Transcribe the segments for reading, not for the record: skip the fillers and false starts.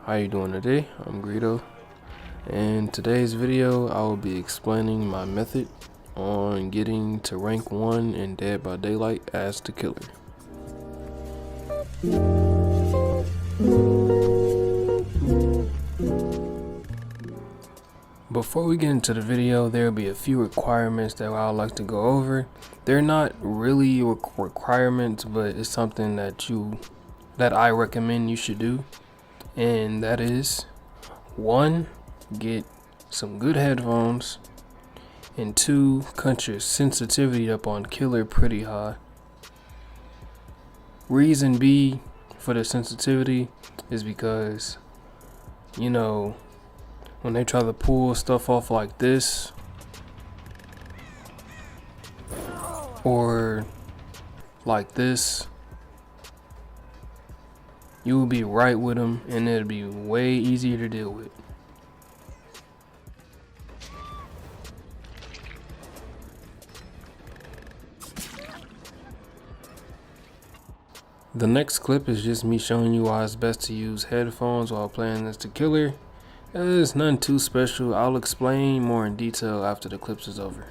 How you doing today? I'm Greedo. In today's video, I will be explaining my method on getting to rank 1 in Dead by Daylight as the killer. Before we get into the video, there will be a few requirements that I'd like to go over. They're not really requirements, but it's something that I recommend you should do. And that is 1. Get some good headphones, and 2. Cut your sensitivity up on killer pretty high. Reason B for the sensitivity is because, when they try to pull stuff off like this or like this, you will be right with them and it'll be way easier to deal with. The next clip is just me showing you why it's best to use headphones while playing as the killer. It's nothing too special. I'll explain more in detail after the clips is over.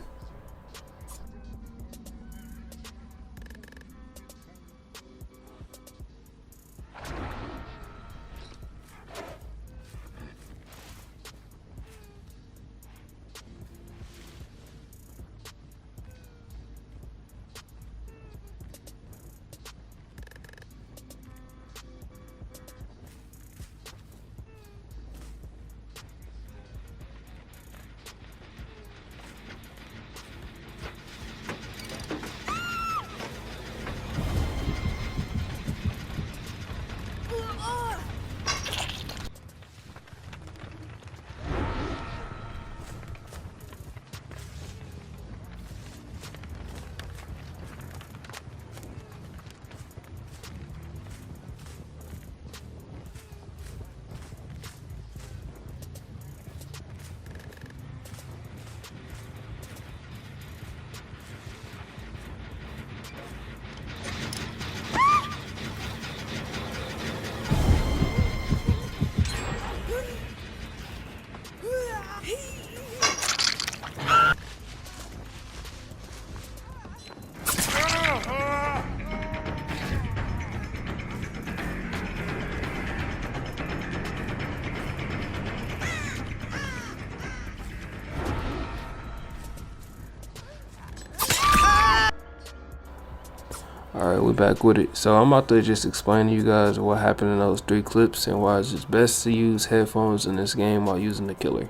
Alright, we're back with it. So I'm about to just explain to you guys what happened in those 3 clips and why it's just best to use headphones in this game while using the killer.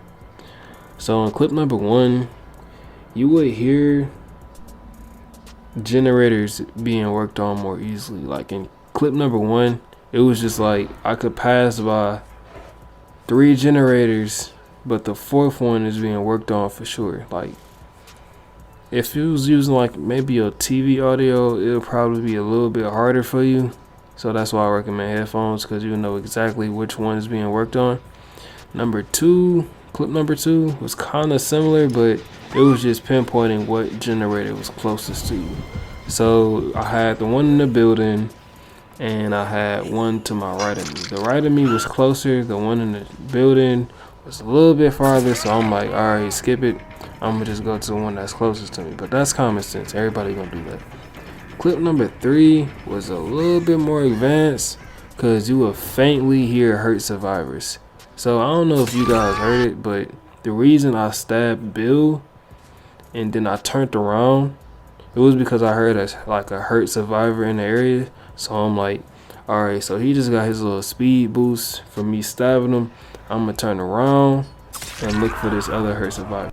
So in clip number 1, you would hear generators being worked on more easily. Like in clip number 1, it was just like I could pass by 3 generators, but the 4th one is being worked on for sure. Like, if you was using like maybe a TV audio, it'll probably be a little bit harder for you. So that's why I recommend headphones, because you know exactly which one is being worked on. Clip number 2 was kind of similar, but it was just pinpointing what generator was closest to you. So I had the one in the building and I had one to my right of me. The right of me was closer, the one in the building was a little bit farther, so I'm like, alright, skip it. I'm gonna just go to the one that's closest to me. But that's common sense. Everybody gonna do that. Clip number 3 was a little bit more advanced, because you will faintly hear hurt survivors. So I don't know if you guys heard it, but the reason I stabbed Bill and then I turned around, it was because I heard a hurt survivor in the area. So I'm like, alright, so he just got his little speed boost from me stabbing him. I'm gonna turn around and look for this other hurt survivor.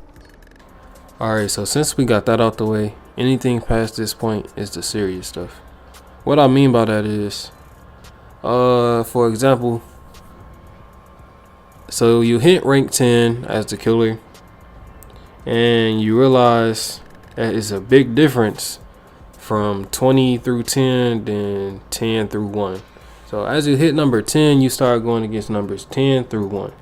Alright, so since we got that out the way, anything past this point is the serious stuff. What I mean by that is, for example, so you hit rank 10 as the killer, and you realize that it's a big difference from 20 through 10 than 10 through 1. So as you hit number 10, you start going against numbers 10 through 1.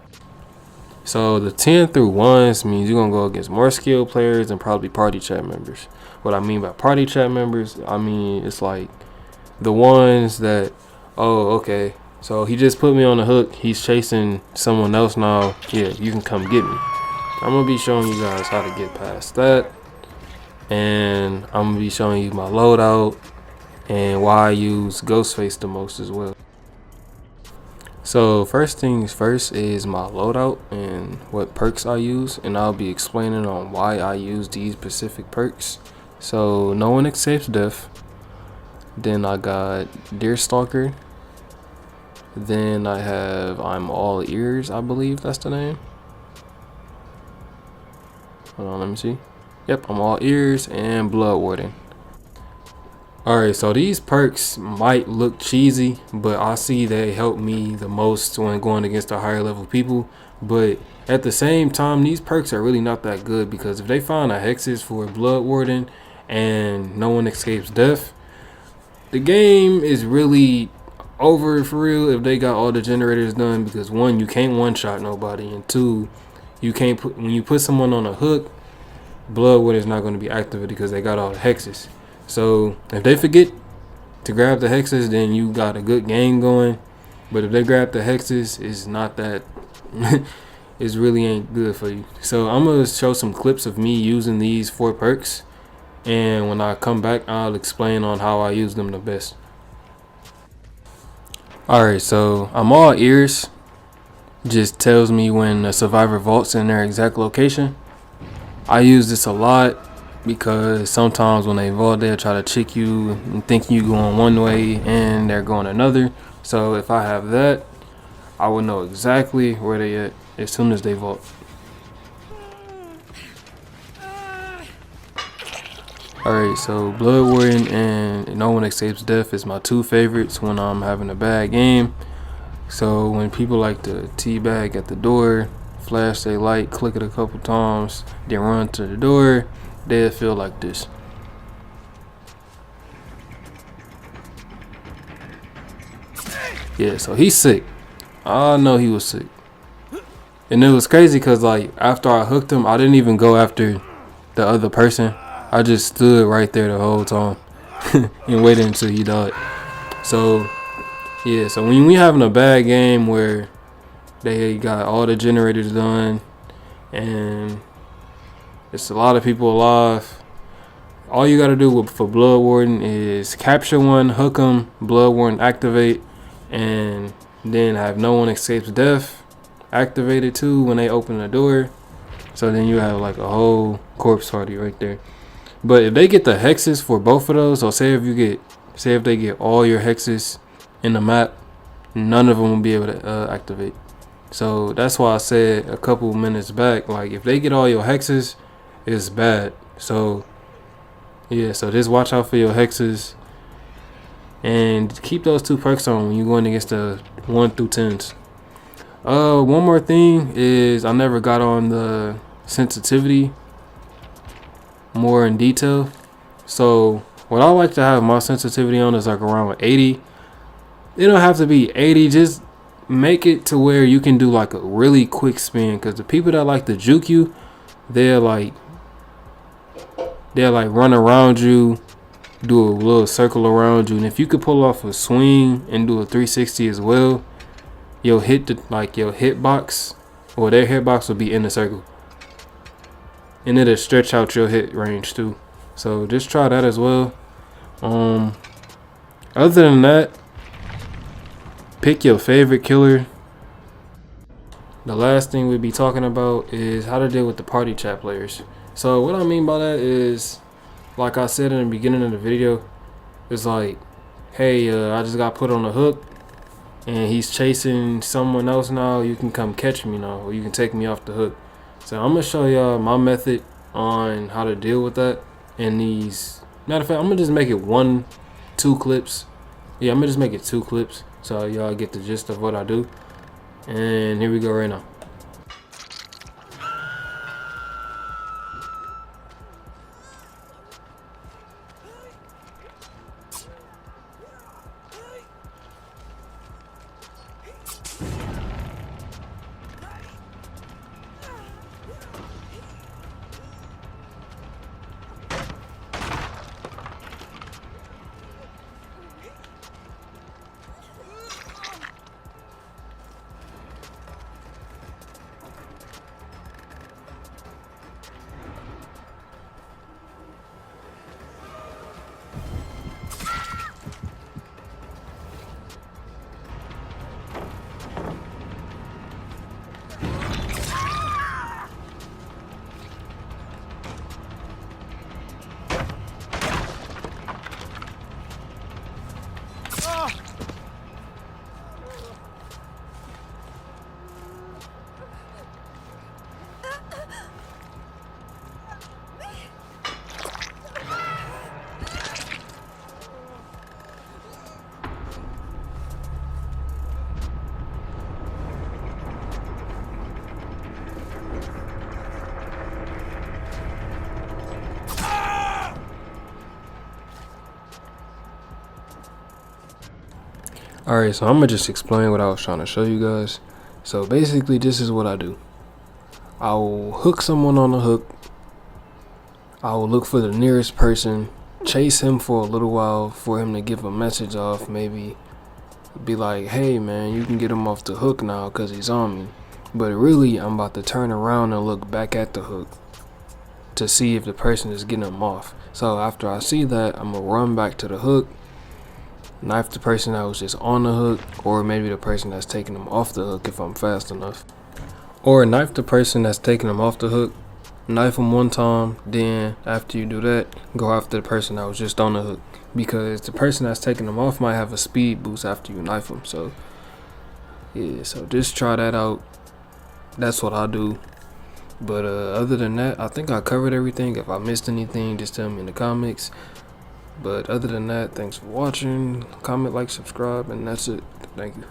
So the 10 through 1s means you're going to go against more skilled players and probably party chat members. What I mean by party chat members, I mean it's like the ones that, oh, okay, So he just put me on the hook. He's chasing someone else now. Yeah, you can come get me. I'm gonna be showing you guys how to get past that, and I'm gonna be showing you my loadout and why I use Ghostface the most as well. So first things first is my loadout and what perks I use, and I'll be explaining on why I use these specific perks. So no one escapes death. Then I got Deerstalker. Then I have I'm all ears, I believe that's the name. Hold on, let me see. Yep, I'm all ears and Blood Warden. Alright, so these perks might look cheesy, but I see they help me the most when going against the higher level people. But at the same time, these perks are really not that good, because if they find a Hexes for Blood Warden and no one escapes death, the game is really over for real if they got all the generators done, because one, you can't one-shot nobody, and two, you can't put, when you put someone on a hook, Blood Warden is not going to be activated because they got all the hexes. So if they forget to grab the hexes, then you got a good game going. But if they grab the hexes, it's not that it really ain't good for you. So I'm gonna show some clips of me using these 4 perks, and when I come back, I'll explain on how I use them the best. Alright, so I'm all ears. Just tells me when a survivor vaults in their exact location. I use this a lot because sometimes when they vault, they'll try to trick you and think you going one way and they're going another. So if I have that, I will know exactly where they at as soon as they vault. Alright, so Blood Warden and No One Escapes Death is my 2 favorites when I'm having a bad game. So when people like to teabag at the door, flash their light, click it a couple times, then run to the door, they'll feel like this. Yeah, so he's sick. I know he was sick. And it was crazy because like after I hooked him, I didn't even go after the other person. I just stood right there the whole time and waited until he died. So yeah, so when we having a bad game where they got all the generators done and it's a lot of people alive, all you gotta do for Blood Warden is capture one, hook them, Blood Warden activate, and then have No One Escapes Death activated too when they open the door. So then you have like a whole corpse party right there. But if they get the hexes for both of those, or say if they get all your hexes in the map, none of them will be able to activate. So that's why I said a couple minutes back, like if they get all your hexes, it's bad. So yeah, so just watch out for your hexes and keep those 2 perks on when you're going against the 1 through 10s. One more thing is I never got on the sensitivity more in detail. So what I like to have my sensitivity on is like around 80. It don't have to be 80, just make it to where you can do like a really quick spin, because the people that like to juke you, they'll like run around you, do a little circle around you, and if you could pull off a swing and do a 360 as well, you'll hit your hitbox, or their hitbox will be in the circle, and it'll stretch out your hit range too. So just try that as well. Other than that, pick your favorite killer. The last thing we'll be talking about is how to deal with the party chat players. So what I mean by that is, like I said in the beginning of the video, it's like, hey, I just got put on a hook and he's chasing someone else now. You can come catch me now, or you can take me off the hook. So I'm gonna show y'all my method on how to deal with that. And these, matter of fact, I'm gonna just make it 2 clips. Yeah, I'm gonna just make it 2 clips so y'all get the gist of what I do. And here we go right now. Alright, so I'm gonna just explain what I was trying to show you guys. So basically, this is what I do. I'll hook someone on the hook. I'll look for the nearest person, chase him for a little while for him to give a message off, maybe be like, hey man, you can get him off the hook now because he's on me. But really, I'm about to turn around and look back at the hook to see if the person is getting him off. So after I see that, I'm gonna run back to the hook, knife the person that was just on the hook, or maybe the person that's taking him off the hook if I'm fast enough. Or knife the person that's taking him off the hook, knife him one time, then after you do that, go after the person that was just on the hook. Because the person that's taking them off might have a speed boost after you knife them. So yeah, so just try that out. That's what I do. But other than that, I think I covered everything. If I missed anything, just tell me in the comments. But other than that, thanks for watching. Comment, like, subscribe, and that's it. Thank you.